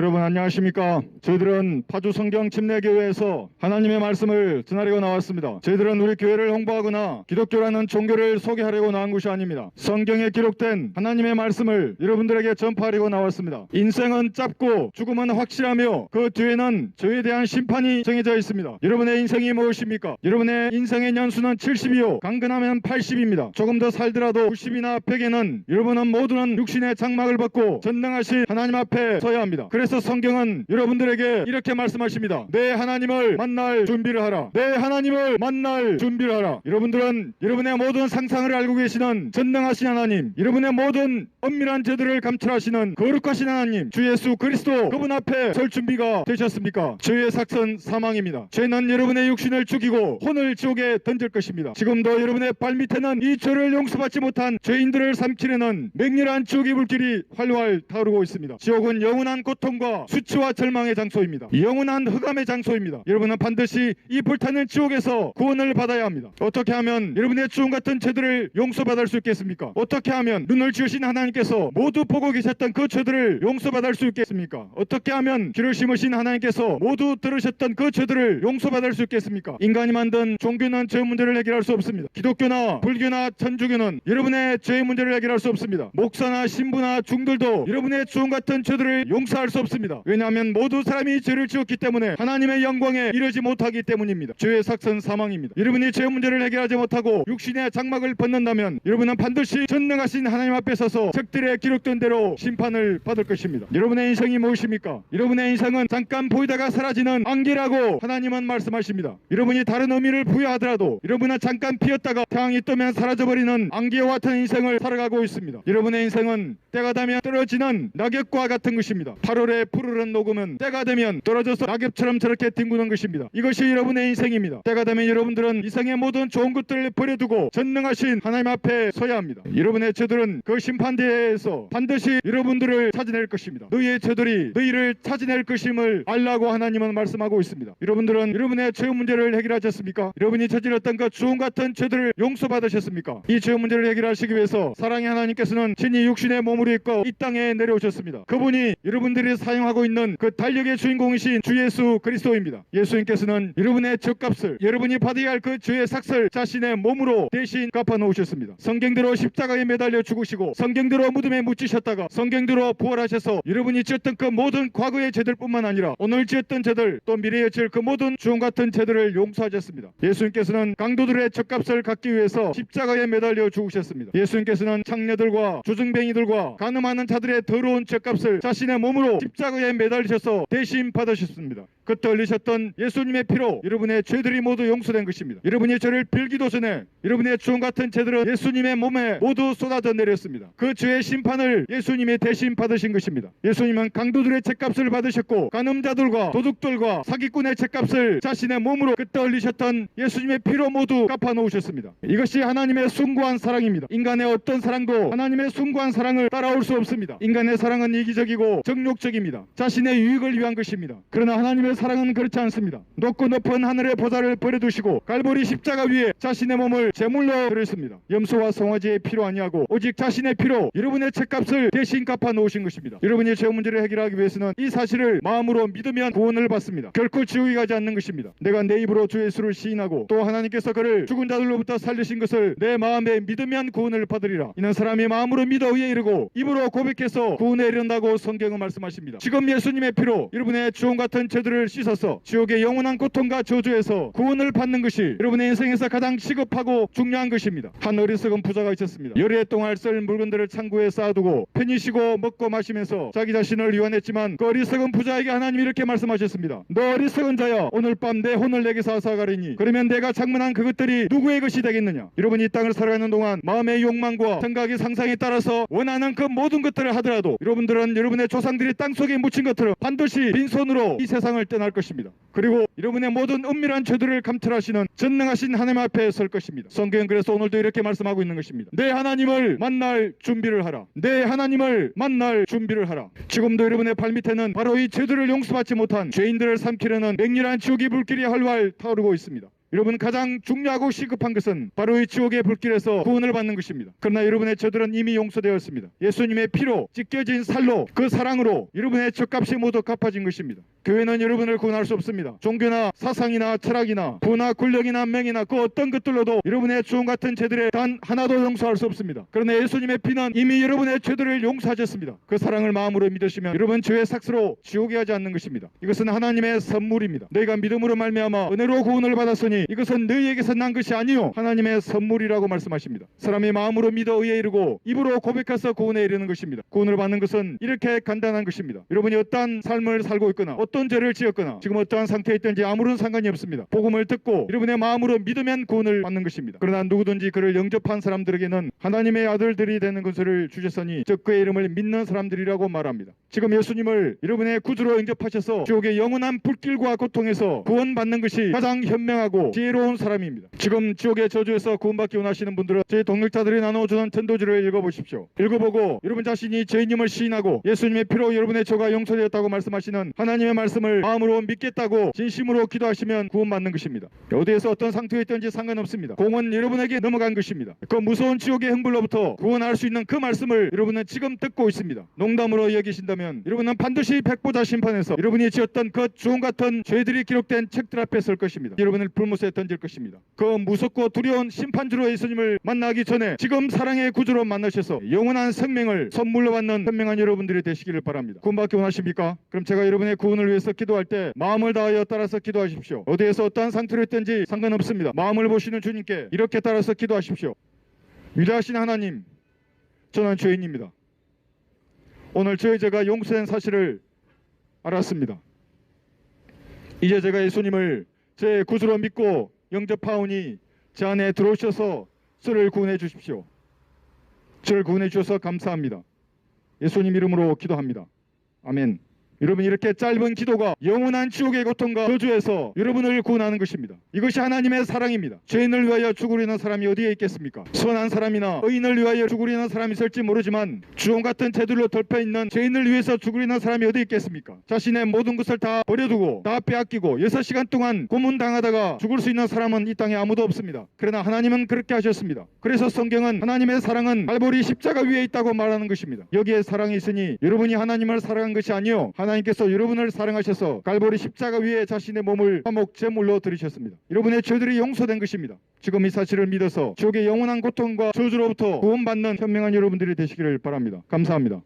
여러분 안녕하십니까? 저희들은 파주 성경침례교회에서 하나님의 말씀을 전하려고 나왔습니다. 저희들은 우리 교회를 홍보하거나 기독교라는 종교를 소개하려고 나온 것이 아닙니다. 성경에 기록된 하나님의 말씀을 여러분들에게 전파하려고 나왔습니다. 인생은 짧고 죽음은 확실하며 그 뒤에는 저에 대한 심판이 정해져 있습니다. 여러분의 인생이 무엇입니까? 여러분의 인생의 연수는 70이요 강건하면 80입니다. 조금 더 살더라도 90이나 100에는 여러분은 모두는 육신의 장막을 벗고 전능하신 하나님 앞에 서야 합니다. 그래서 성경은 여러분들에게 이렇게 말씀하십니다. 내 하나님을 만날 준비를 하라. 내 하나님을 만날 준비를 하라. 여러분들은 여러분의 모든 상상을 알고 계시는 전능하신 하나님, 여러분의 모든 엄밀한 죄들을 감찰하시는 거룩하신 하나님, 주 예수 그리스도 그분 앞에 설 준비가 되셨습니까? 죄의 삭선 사망입니다. 죄는 여러분의 육신을 죽이고 혼을 지옥에 던질 것입니다. 지금도 여러분의 발밑에는 이 죄를 용서받지 못한 죄인들을 삼키려는 맹렬한 지옥의 불길이 활활 타오르고 있습니다. 지옥은 영원한 고통과 수치와 절망의 장소입니다. 영원한 흑암의 장소입니다. 여러분은 반드시 이 불타는 지옥에서 구원을 받아야 합니다. 어떻게 하면 여러분의 주님 같은 죄들을 용서받을 수 있겠습니까? 어떻게 하면 눈을 지으신 하나님께서 모두 보고 계셨던 그 죄들을 용서받을 수 있겠습니까? 어떻게 하면 귀를 심으신 하나님께서 모두 들으셨던 그 죄들을 용서받을 수 있겠습니까? 인간이 만든 종교는 죄 문제를 해결할 수 없습니다. 기독교나 불교나 천주교는 여러분의 죄 문제를 해결할 수 없습니다. 목사나 신부나 중들도 여러분의 주님 같은 죄들을 용서할 수 없습니다. 왜냐하면 모두 사람이 죄를 지었기 때문에 하나님의 영광에 이르지 못하기 때문입니다. 죄의 삭선 사망입니다. 여러분이 죄 문제를 해결하지 못하고 육신의 장막을 벗는다면 여러분은 반드시 전능하신 하나님 앞에 서서 책들에 기록된 대로 심판을 받을 것입니다. 여러분의 인생이 무엇입니까? 여러분의 인생은 잠깐 보이다가 사라지는 안개라고 하나님은 말씀하십니다. 여러분이 다른 의미를 부여하더라도 여러분은 잠깐 피었다가 태양이 뜨면 사라져버리는 안개와 같은 인생을 살아가고 있습니다. 여러분의 인생은 때가 되면 떨어지는 낙엽과 같은 것입니다. 8월에 푸르른 녹음은 때가 되면 떨어져서 낙엽처럼 저렇게 뒹구는 것입니다. 이것이 여러분의 인생입니다. 때가 되면 여러분들은 이생의 모든 좋은 것들을 버려두고 전능하신 하나님 앞에 서야 합니다. 여러분의 죄들은 그 심판대에서 반드시 여러분들을 찾아낼 것입니다. 너희의 죄들이 너희를 찾아낼 것임을 알라고 하나님은 말씀하고 있습니다. 여러분들은 여러분의 죄 문제를 해결하셨습니까? 여러분이 저질렀던 그 주홍 같은 죄들을 용서받으셨습니까? 이 죄 문제를 해결하시기 위해서 사랑의 하나님께서는 친히 육신의 몸으로 입고 이 땅에 내려오셨습니다. 그분이 여러분들이 사용하고 있는 그 달력의 주인공이신 주 예수 그리스도입니다. 예수님께서는 여러분의 죄값을 여러분이 받아야 할 그 죄의 삭을 자신의 몸으로 대신 갚아 놓으셨습니다. 성경대로 십자가에 매달려 죽으시고 성경대로 무덤에 묻히셨다가 성경대로 부활하셔서 여러분이 지었던 그 모든 과거의 죄들뿐만 아니라 오늘 지었던 죄들 또 미래에 지을 그 모든 주홍 같은 죄들을 용서하셨습니다. 예수님께서는 강도들의 죄값을 갚기 위해서 십자가에 매달려 죽으셨습니다. 예수님께서는 창녀들과 주증뱅이들과 간음하는 자들의 더러운 죄값을 자신의 몸으로 십자가에 매달리셔서 대신 받으셨습니다. 그때 흘리셨던 예수님의 피로 여러분의 죄들이 모두 용서된 것입니다. 여러분이 죄를 빌기도 전에 여러분의 주홍 같은 죄들은 예수님의 몸에 모두 쏟아져 내렸습니다. 그 죄의 심판을 예수님이 대신 받으신 것입니다. 예수님은 강도들의 죄값을 받으셨고 간음자들과 도둑들과 사기꾼의 죄값을 자신의 몸으로 그때 흘리셨던 예수님의 피로 모두 갚아 놓으셨습니다. 이것이 하나님의 숭고한 사랑입니다. 인간의 어떤 사랑도 하나님의 숭고한 사랑을 따라올 수 없습니다. 인간의 사랑은 이기적이고 정욕적입니다. 자신의 유익을 위한 것입니다. 그러나 하나님의 사랑은 그렇지 않습니다. 높고 높은 하늘의 보좌를 버려두시고 갈보리 십자가 위에 자신의 몸을 제물로 드렸습니다. 염소와 송아지의 피로 아니하고 오직 자신의 피로 여러분의 죄값을 대신 갚아 놓으신 것입니다. 여러분이 죄 문제를 해결하기 위해서는 이 사실을 마음으로 믿으면 구원을 받습니다. 결코 지옥에 가지 않는 것입니다. 내가 내 입으로 주 예수를 시인하고 또 하나님께서 그를 죽은 자들로부터 살리신 것을 내 마음에 믿으면 구원을 받으리라. 이는 사람이 마음으로 믿어 의에 이르고 입으로 고백해서 구원에 이른다고 성경은 말씀하십니다. 지금 예수님의 피로 여러분의 주홍 같은 죄들을 씻어서 지옥의 영원한 고통과 저주에서 구원을 받는 것이 여러분의 인생에서 가장 시급하고 중요한 것입니다. 한 어리석은 부자가 있었습니다. 열해 동안 쓸 물건들을 창고에 쌓아두고 편히 쉬고 먹고 마시면서 자기 자신을 유한했지만 그 어리석은 부자에게 하나님이 이렇게 말씀하셨습니다. 너 어리석은 자여, 오늘 밤 내 혼을 내게 사사가리니 그러면 내가 장만한 그것들이 누구의 것이 되겠느냐. 여러분이 이 땅을 살아가는 동안 마음의 욕망과 생각의 상상에 따라서 원하는 그 모든 것들을 하더라도 여러분들은 여러분의 조상들이 땅속에 묻힌 것처럼 반드시 빈손으로 이 세상을 떠날 것입니다. 그리고 여러분의 모든 은밀한 죄들을 감찰하시는 전능하신 하나님 앞에 설 것입니다. 성경은 그래서 오늘도 이렇게 말씀하고 있는 것입니다. 내 하나님을 만날 준비를 하라. 내 하나님을 만날 준비를 하라. 지금도 여러분의 발밑에는 바로 이 죄들을 용서받지 못한 죄인들을 삼키려는 맹렬한 지옥의 불길이 활활 타오르고 있습니다. 여러분 가장 중요하고 시급한 것은 바로 이 지옥의 불길에서 구원을 받는 것입니다. 그러나 여러분의 죄들은 이미 용서되었습니다. 예수님의 피로 찢겨진 살로 그 사랑으로 여러분의 죄값이 모두 갚아진 것입니다. 교회는 여러분을 구원할 수 없습니다. 종교나 사상이나 철학이나 부나 권력이나 명예나 그 어떤 것들로도 여러분의 주홍 같은 죄들에 단 하나도 용서할 수 없습니다. 그러나 예수님의 피는 이미 여러분의 죄들을 용서하셨습니다. 그 사랑을 마음으로 믿으시면 여러분 죄의 삭스로 지옥에 가지 않는 것입니다. 이것은 하나님의 선물입니다. 너희가 믿음으로 말미암아 은혜로 구원을 받았으니 이것은 너희에게서 난 것이 아니요 하나님의 선물이라고 말씀하십니다. 사람이 마음으로 믿어 의에 이르고 입으로 고백해서 구원에 이르는 것입니다. 구원을 받는 것은 이렇게 간단한 것입니다. 여러분이 어떠한 삶을 살고 있거나 어떤 죄를 지었거나 지금 어떠한 상태에 있든지 아무런 상관이 없습니다. 복음을 듣고 여러분의 마음으로 믿으면 구원을 받는 것입니다. 그러나 누구든지 그를 영접한 사람들에게는 하나님의 아들들이 되는 것을 주셨으니 즉 그의 이름을 믿는 사람들이라고 말합니다. 지금 예수님을 여러분의 구주로 영접하셔서 지옥의 영원한 불길과 고통에서 구원받는 것이 가장 현명하고 지혜로운 사람입니다. 지금 지옥의 저주에서 구원받기 원하시는 분들은 제 동력자들이 나눠주는 전도지를 읽어보십시오. 읽어보고 여러분 자신이 죄인임을 시인하고 예수님의 피로 여러분의 죄가 용서되었다고 말씀하시는 하나님의 말씀을 마음으로 믿겠다고 진심으로 기도하시면 구원받는 것입니다. 어디에서 어떤 상태에 있든지 상관없습니다. 공은 여러분에게 넘어간 것입니다. 그 무서운 지옥의 형벌로부터 구원할 수 있는 그 말씀을 여러분은 지금 듣고 있습니다. 농담으로 여기신다면 여러분은 반드시 백보자 심판에서 여러분이 지었던 그 주홍 같은 죄들이 기록된 책들 앞에 설 것입니다. 여러분을 불못에 던질 것입니다. 그 무섭고 두려운 심판주로 예수님을 만나기 전에 지금 사랑의 구주로 만나셔서 영원한 생명을 선물로 받는 현명한 여러분들이 되시기를 바랍니다. 구원받기 원하십니까? 그럼 제가 여러분의 구원을 위해서 기도할 때 마음을 다하여 따라서 기도하십시오. 어디에서 어떠한 상태로 있든지 상관없습니다. 마음을 보시는 주님께 이렇게 따라서 기도하십시오. 위대하신 하나님, 저는 죄인입니다. 오늘 저의 죄가 용서된 사실을 알았습니다. 이제 제가 예수님을 제 구주로 믿고 영접하오니 제 안에 들어오셔서 저를 구원해 주십시오. 저를 구원해 주셔서 감사합니다. 예수님 이름으로 기도합니다. 아멘. 여러분 이렇게 짧은 기도가 영원한 지옥의 고통과 저주에서 여러분을 구원하는 것입니다. 이것이 하나님의 사랑입니다. 죄인을 위하여 죽으려는 사람이 어디에 있겠습니까? 선한 사람이나 의인을 위하여 죽으려는 사람이 있을지 모르지만 주홍 같은 죄들로 덮여있는 죄인을 위해서 죽으려는 사람이 어디 있겠습니까? 자신의 모든 것을 다 버려두고 다 빼앗기고 6시간 동안 고문당하다가 죽을 수 있는 사람은 이 땅에 아무도 없습니다. 그러나 하나님은 그렇게 하셨습니다. 그래서 성경은 하나님의 사랑은 갈보리 십자가 위에 있다고 말하는 것입니다. 여기에 사랑이 있으니 여러분이 하나님을 사랑한 것이 아니요 하나님께서 여러분을 사랑하셔서 갈보리 십자가 위에 자신의 몸을 화목 제물로 드리셨습니다. 여러분의 죄들이 용서된 것입니다. 지금 이 사실을 믿어서 지옥의 영원한 고통과 저주로부터 구원받는 현명한 여러분들이 되시기를 바랍니다. 감사합니다.